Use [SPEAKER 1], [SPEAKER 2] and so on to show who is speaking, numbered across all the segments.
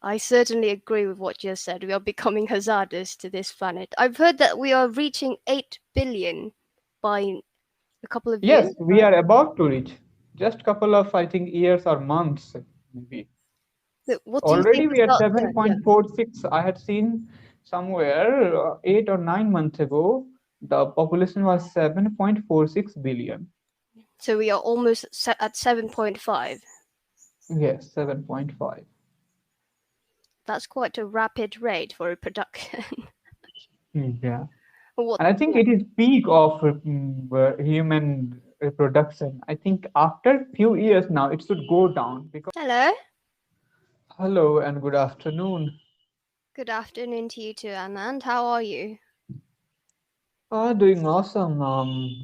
[SPEAKER 1] I certainly agree with what you said. We are becoming hazardous to this planet. I've heard that we are reaching 8 billion by a couple of years,
[SPEAKER 2] Yes, we
[SPEAKER 1] right?
[SPEAKER 2] are about to reach. Just couple of, I think, years or months, maybe.
[SPEAKER 1] What do you think
[SPEAKER 2] Already we
[SPEAKER 1] is
[SPEAKER 2] are
[SPEAKER 1] that? Yeah.
[SPEAKER 2] 7.46. I had seen somewhere 8 or 9 months ago, the population was 7.46 billion.
[SPEAKER 1] So we are almost at 7.5.
[SPEAKER 2] Yes, 7.5.
[SPEAKER 1] That's quite a rapid rate for reproduction.
[SPEAKER 2] Yeah.
[SPEAKER 1] What?
[SPEAKER 2] And I think
[SPEAKER 1] Yeah.
[SPEAKER 2] it is peak of human reproduction. I think after few years now, it should go down because.
[SPEAKER 1] Hello.
[SPEAKER 2] Hello and good afternoon.
[SPEAKER 1] Good afternoon to you too, Anand. How are you?
[SPEAKER 2] Doing awesome.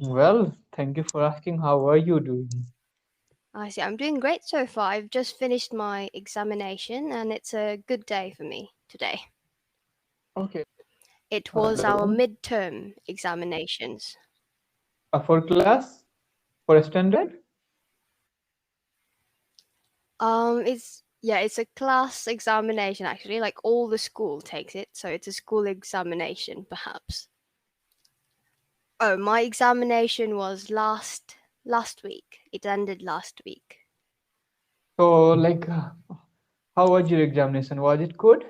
[SPEAKER 2] Well, thank you for asking. How are you doing?
[SPEAKER 1] I see. I'm doing great so far. I've just finished my examination and it's a good day for me today.
[SPEAKER 2] Okay.
[SPEAKER 1] It was our
[SPEAKER 2] Hello.
[SPEAKER 1] midterm examinations.
[SPEAKER 2] For class? For standard?
[SPEAKER 1] It's a class examination actually. Like all the school takes it, so it's a school examination perhaps. Oh, my examination was last week. It ended last week.
[SPEAKER 2] So, like, how was your examination? Was it good?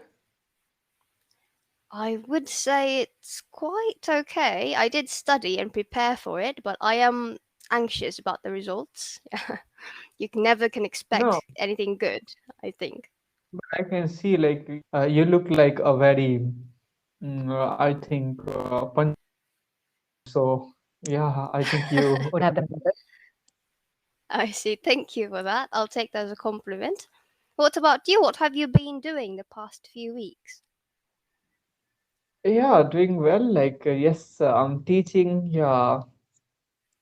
[SPEAKER 1] I would say it's quite okay. I did study and prepare for it, but I am anxious about the results. You never can expect
[SPEAKER 2] No,
[SPEAKER 1] anything good, I think.
[SPEAKER 2] but I can see like you look like a very, I think, so yeah, I think you would have done better.
[SPEAKER 1] I see. Thank you for that. I'll take that as a compliment. What about you? What have you been doing the past few weeks?
[SPEAKER 2] Yeah, doing well. Like, yes, I'm teaching, yeah,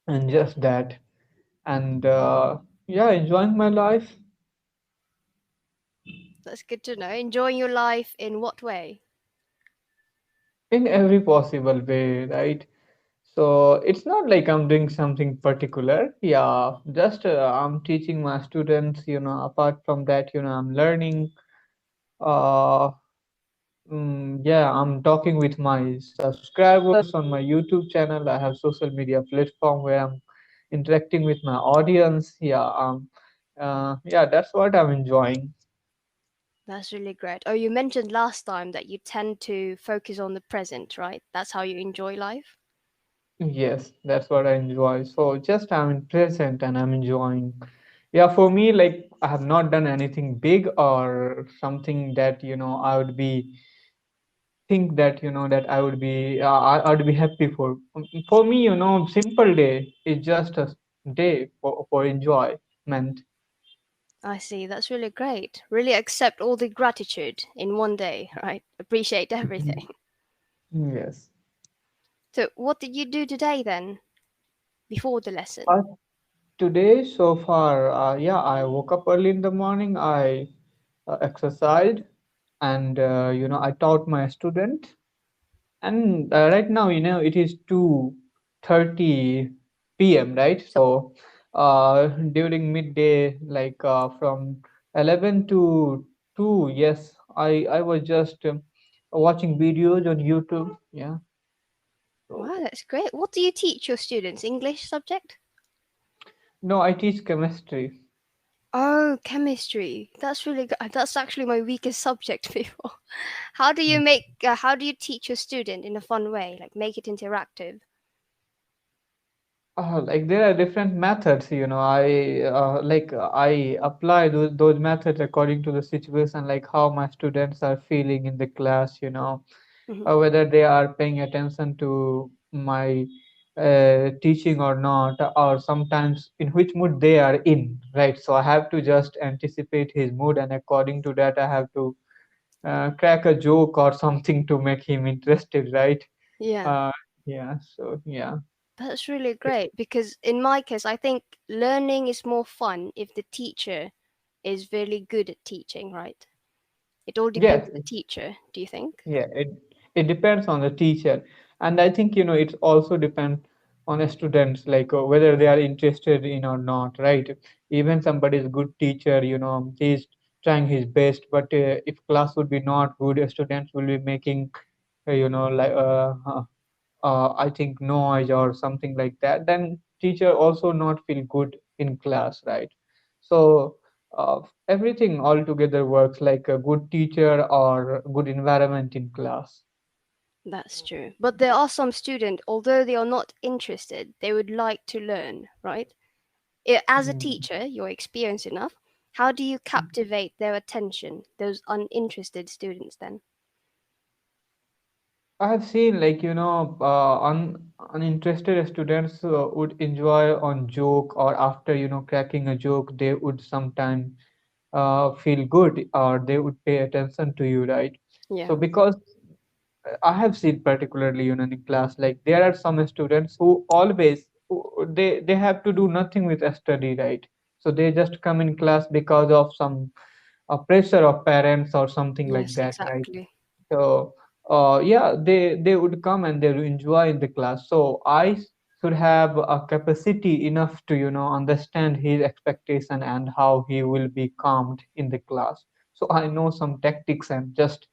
[SPEAKER 2] and just that. And yeah, enjoying my life
[SPEAKER 1] That's good to know. Enjoying your life in what way?
[SPEAKER 2] in every possible way, right? So it's not like I'm doing something particular. Yeah, just I'm teaching my students, apart from that, I'm learning. Uh, yeah, I'm talking with my subscribers on my YouTube channel. I have social media platform where I'm interacting with my audience. Yeah, that's what I'm enjoying.
[SPEAKER 1] That's really great. Oh, you mentioned last time that you tend to focus on the present, right? That's how you enjoy life.
[SPEAKER 2] Yes, that's what I enjoy. So just I'm in present and I'm enjoying. Yeah, for me, like I have not done anything big or something that, I would be think that, that I would be I would be happy for. For me, simple day is just a day for enjoyment.
[SPEAKER 1] I see. That's really great. Really accept all the gratitude in one day, right? Appreciate everything.
[SPEAKER 2] Mhm. Yes.
[SPEAKER 1] So, what did you do today then, before the lesson?
[SPEAKER 2] Uh, Today so far, yeah, I woke up early in the morning. I exercised and I taught my student. And right now, it is 2:30 p.m., right? So during midday, like from 11 to 2, yes, I was just watching videos on YouTube. Yeah. So
[SPEAKER 1] Wow, that's great. What do you teach your students? English subject?
[SPEAKER 2] no, I teach chemistry.
[SPEAKER 1] Oh, chemistry. That's really good. That's actually my weakest subject before. How do you teach your student in a fun way? Like make it interactive?
[SPEAKER 2] Like there are different methods, I apply those methods according to the situation, like how my students are feeling in the class,
[SPEAKER 1] Hmm.
[SPEAKER 2] whether they are paying attention to my teaching or not, or sometimes in which mood they are in, right? So I have to just anticipate his mood, and according to that, I have to crack a joke or something to make him interested, right?
[SPEAKER 1] Yeah.
[SPEAKER 2] Uh, yeah, so yeah.
[SPEAKER 1] That's really great because in my case, I think learning is more fun if the teacher is really good at teaching, right? It all depends
[SPEAKER 2] Yes,
[SPEAKER 1] on the teacher, do you think?
[SPEAKER 2] yeah, it depends on the teacher, and I think it also depends on the students, like whether they are interested in or not, right? Even somebody is good teacher, he's trying his best. But if class would be not good, students will be making like I think noise or something like that, then teacher also not feel good in class, right? So everything altogether works like a good teacher or good environment in class.
[SPEAKER 1] That's true. But there are some students, although they are not interested, they would like to learn, right? As a
[SPEAKER 2] Mm.
[SPEAKER 1] teacher, you're experienced enough. How do you captivate their attention, those uninterested students then?
[SPEAKER 2] I have seen like uninterested students would enjoy on joke, or after cracking a joke they would sometime feel good, or they would pay attention to you, right? So
[SPEAKER 1] Yeah.
[SPEAKER 2] because I have seen particularly in class, like there are some students who always they have to do nothing with a study, right? So they just come in class because of some pressure of parents or something like
[SPEAKER 1] Yes,
[SPEAKER 2] that, right?
[SPEAKER 1] exactly.
[SPEAKER 2] So yeah, they would come and they would enjoy in the class. So I should have a capacity enough to understand his expectation and how he will be calmed in the class. So I know some tactics and just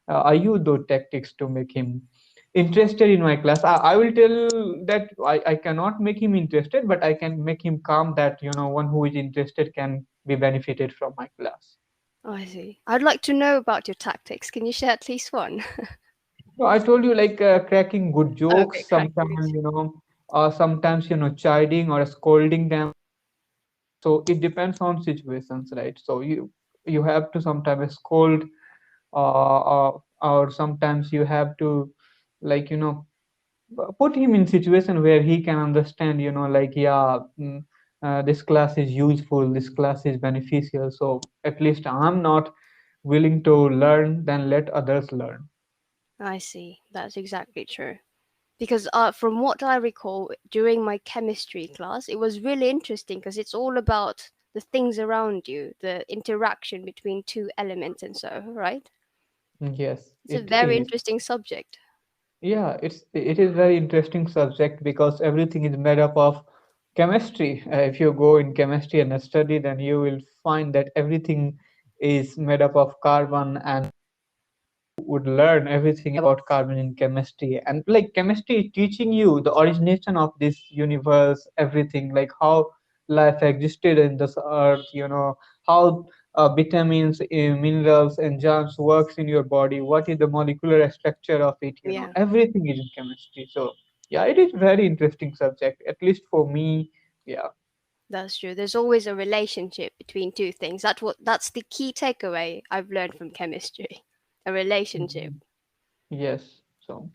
[SPEAKER 2] I use those tactics to make him interested in my class. I will tell that I cannot make him interested, but I can make him calm, that one who is interested can be benefited from my class.
[SPEAKER 1] I see. I'd like to know about your tactics. Can you share at least one?
[SPEAKER 2] So I told you like cracking good
[SPEAKER 1] Okay,
[SPEAKER 2] jokes,
[SPEAKER 1] cracking.
[SPEAKER 2] sometimes sometimes chiding or scolding them. So it depends on situations, right? So you have to sometimes scold, or sometimes you have to like put him in situation where he can understand, like yeah, this class is useful, this class is beneficial. So at least I'm not willing to learn, then let others learn.
[SPEAKER 1] I see. That's exactly true. Because from what I recall during my chemistry class, it was really interesting because it's all about the things around you, the interaction between two elements and so, right?
[SPEAKER 2] Yes,
[SPEAKER 1] It's a
[SPEAKER 2] it
[SPEAKER 1] very
[SPEAKER 2] is.
[SPEAKER 1] interesting subject.
[SPEAKER 2] Yeah, it is very interesting subject because everything is made up of chemistry. If you go in chemistry and study, then you will find that everything is made up of carbon, and would learn everything about carbon in chemistry. And like chemistry is teaching you the origination of this universe, everything, like how life existed in this earth, how vitamins, minerals, enzymes works in your body, what is the molecular structure of it,
[SPEAKER 1] Yeah,
[SPEAKER 2] everything is in chemistry. So yeah, it is very interesting subject, at least for me. Yeah.
[SPEAKER 1] that's true. There's always a relationship between two things. That's the key takeaway I've learned from chemistry. A relationship.
[SPEAKER 2] Mhm. Yes. So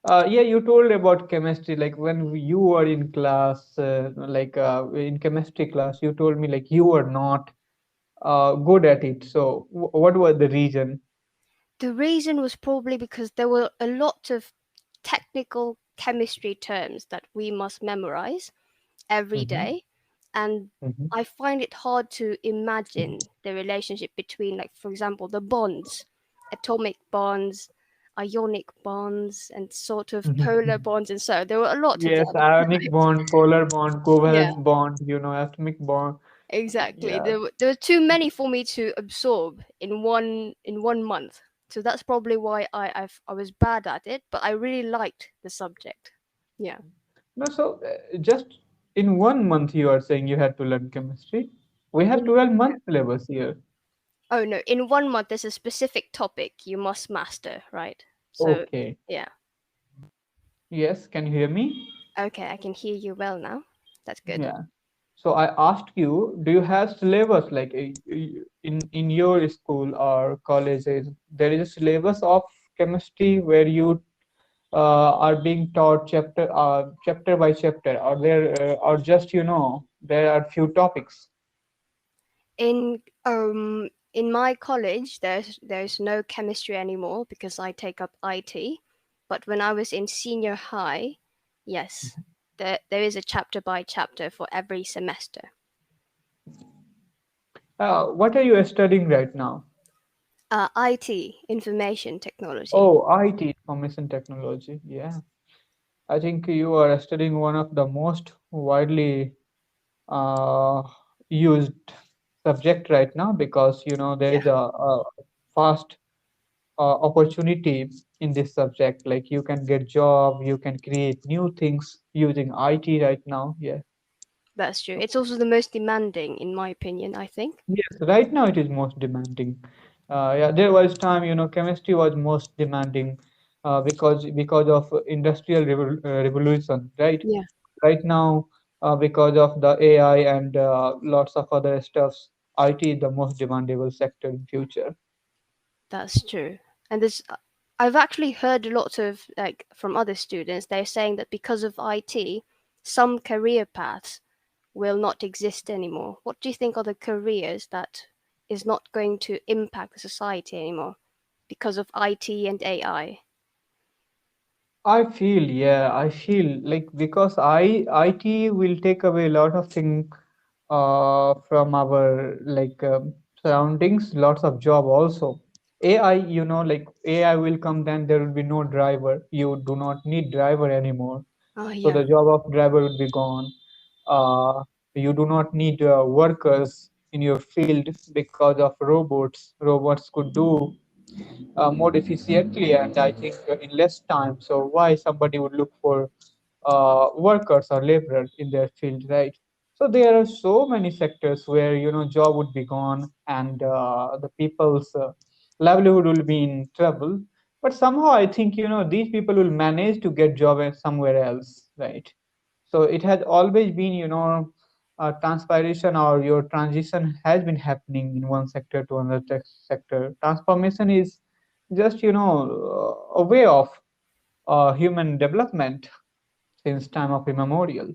[SPEAKER 2] yeah, you told about chemistry. Like when you were in class, like in chemistry class, you told me like you were not good at it. So what was the reason?
[SPEAKER 1] The reason was probably because there were a lot of technical chemistry terms that we must memorize every
[SPEAKER 2] Mm-hmm.
[SPEAKER 1] day, and
[SPEAKER 2] Mm-hmm.
[SPEAKER 1] I find it hard to imagine the relationship between, like, for example, the bonds, atomic bonds, ionic bonds, and sort of polar bonds, and so there were a lot of
[SPEAKER 2] Yes,
[SPEAKER 1] them.
[SPEAKER 2] ionic bond, polar bond,
[SPEAKER 1] Yeah,
[SPEAKER 2] covalence bond, atomic bond.
[SPEAKER 1] exactly.
[SPEAKER 2] Yeah.
[SPEAKER 1] There were too many for me to absorb in 1 month. So that's probably why I was bad at it, but I really liked the subject. Yeah.
[SPEAKER 2] No, so just in 1 month you are saying you had to learn chemistry. We have
[SPEAKER 1] In
[SPEAKER 2] 12 month syllabus here.
[SPEAKER 1] Oh no, in 1 month there's a specific topic you must master, right? So
[SPEAKER 2] Okay.
[SPEAKER 1] yeah.
[SPEAKER 2] Yes, can you hear me?
[SPEAKER 1] Okay, I can hear you well now. That's good.
[SPEAKER 2] Yeah. So I asked you, do you have syllabus like in your school or colleges? There is a syllabus of chemistry where you are being taught chapter by chapter, or or just there are few topics.
[SPEAKER 1] In my college there's no chemistry anymore because I take up IT. But when I was in senior high, yes, there is a chapter by chapter for every semester.
[SPEAKER 2] What are you studying right now?
[SPEAKER 1] IT, information technology.
[SPEAKER 2] Oh, IT, information technology. Yeah, I think you are studying one of the most widely uh, used. subject right now because there
[SPEAKER 1] Yeah,
[SPEAKER 2] is a fast opportunity in this subject. Like you can get job, you can create new things using IT right now. Yeah.
[SPEAKER 1] that's true. It's also the most demanding, in my opinion, I think.
[SPEAKER 2] Yes, right now it is most demanding. Yeah, there was time, chemistry was most demanding because of industrial revolution, right?
[SPEAKER 1] Yeah,
[SPEAKER 2] Right now, because of the AI and lots of other stuffs, IT is the most demandable sector in future.
[SPEAKER 1] that's true. And I've actually heard lots of like from other students, they're saying that because of IT, some career paths will not exist anymore. What do you think are the careers that is not going to impact the society anymore because of IT and AI?
[SPEAKER 2] I feel like because IT will take away a lot of things from our surroundings, lots of job also. AI, like AI will come, then there will be no driver. You do not need driver anymore.
[SPEAKER 1] Oh
[SPEAKER 2] So
[SPEAKER 1] yeah,
[SPEAKER 2] the job of driver would be gone. Uh, you do not need workers in your field because of robots. Robots could do more efficiently and I think in less time. So why somebody would look for workers or laborers in their field, right? So there are so many sectors where job would be gone and the people's livelihood will be in trouble. But somehow I think these people will manage to get job somewhere else, right? So it has always been transpiration or your transition has been happening in one sector to another sector. Transformation is just a way of human development since time of immemorial.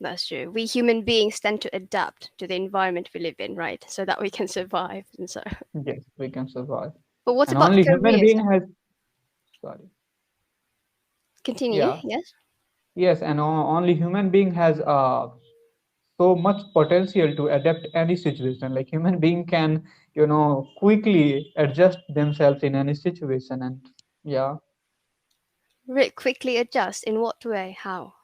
[SPEAKER 1] that's true. We human beings tend to adapt to the environment we live in, right? So that we can survive and so.
[SPEAKER 2] Yes, we can survive.
[SPEAKER 1] But what
[SPEAKER 2] And
[SPEAKER 1] about
[SPEAKER 2] only human
[SPEAKER 1] careers?
[SPEAKER 2] being has, sorry,
[SPEAKER 1] Continue,
[SPEAKER 2] yeah,
[SPEAKER 1] yes?
[SPEAKER 2] yes, and only human being has so much potential to adapt any situation. Like human being can, quickly adjust themselves in any situation. And yeah,
[SPEAKER 1] Quickly adjust in what way? How?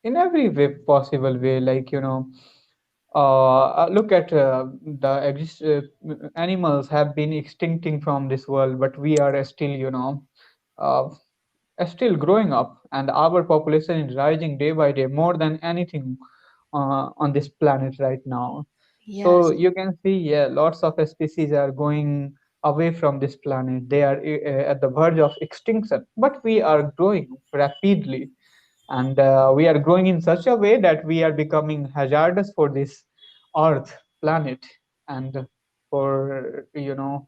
[SPEAKER 2] in every way possible way, like look at animals have been extincting from this world, but we are still uh, still growing up, and our population is rising day by day more than anything on this planet right now. So
[SPEAKER 1] Yes.
[SPEAKER 2] you can see, yeah, lots of species are going away from this planet. They are at the verge of extinction, but we are growing rapidly, and we are growing in such a way that we are becoming hazardous for this Earth planet and for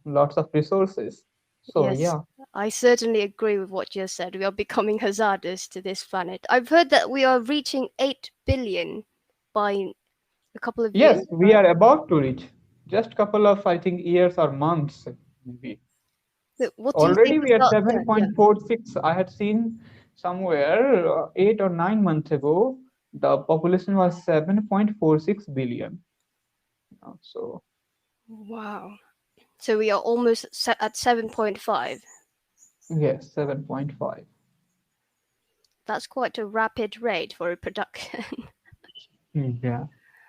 [SPEAKER 2] lots of resources. So
[SPEAKER 1] Yes,
[SPEAKER 2] yeah.
[SPEAKER 1] I certainly agree with what you said. We are becoming hazardous to this planet. I've heard that we are reaching 8 billion by a couple of
[SPEAKER 2] Yes,
[SPEAKER 1] years,
[SPEAKER 2] we
[SPEAKER 1] right?
[SPEAKER 2] are about to reach. Just couple of, I think, years or months, maybe.
[SPEAKER 1] What do you think
[SPEAKER 2] Already we are
[SPEAKER 1] about that? Yeah.
[SPEAKER 2] 7.46. I had seen somewhere 8 or 9 months ago, the population was 7.46 billion. So,
[SPEAKER 1] Wow. So we are almost at 7.5.
[SPEAKER 2] yes, 7.5.
[SPEAKER 1] That's quite a rapid rate for reproduction.
[SPEAKER 2] Yeah.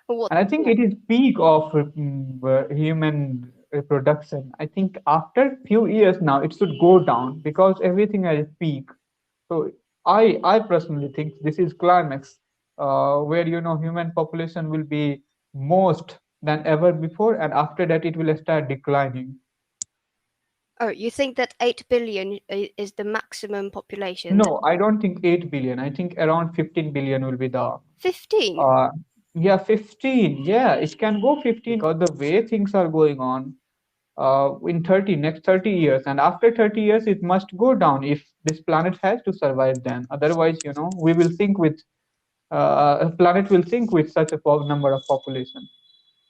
[SPEAKER 1] What?
[SPEAKER 2] And I think
[SPEAKER 1] Yeah.
[SPEAKER 2] it is peak of human reproduction. I think after few years now, it should go down because everything has peak. So I personally think this is climax, where human population will be most than ever before, and after that it will start declining.
[SPEAKER 1] Oh, you think that 8 billion is the maximum population?
[SPEAKER 2] No, I don't think 8 billion. I think around 15 billion will be the
[SPEAKER 1] 15?
[SPEAKER 2] uh, yeah, 15. Yeah, it can go 15 because the way things are going on in next 30 years, and after 30 years it must go down if this planet has to survive. Then otherwise we will sink with planet will sink with such a number of population.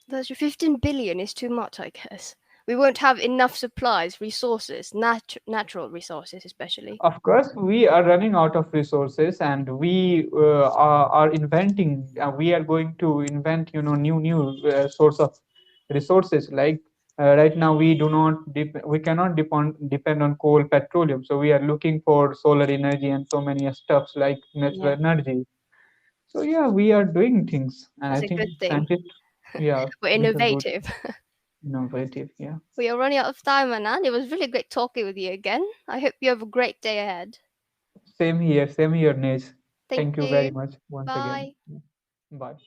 [SPEAKER 1] That's 15 billion is too much, I guess. We won't have enough supplies, resources, natural resources, especially.
[SPEAKER 2] Of course, we are running out of resources, and we are inventing. We are going to invent, new source of resources. Like right now, we do not we cannot depend on coal, petroleum. So we are looking for solar energy and so many stuffs like natural
[SPEAKER 1] Yeah,
[SPEAKER 2] energy. So yeah, we are doing things, and I
[SPEAKER 1] that's a
[SPEAKER 2] think
[SPEAKER 1] good thing.
[SPEAKER 2] scientists. Yeah,
[SPEAKER 1] We're
[SPEAKER 2] these are good,
[SPEAKER 1] innovative.
[SPEAKER 2] innovative. Yeah.
[SPEAKER 1] We are running out of time, Anand. It was really great talking with you again. I hope you have a great day ahead.
[SPEAKER 2] Same here,Nej.
[SPEAKER 1] Thank
[SPEAKER 2] Thank you very
[SPEAKER 1] you.
[SPEAKER 2] much once again.
[SPEAKER 1] Bye.
[SPEAKER 2] Yeah. Bye.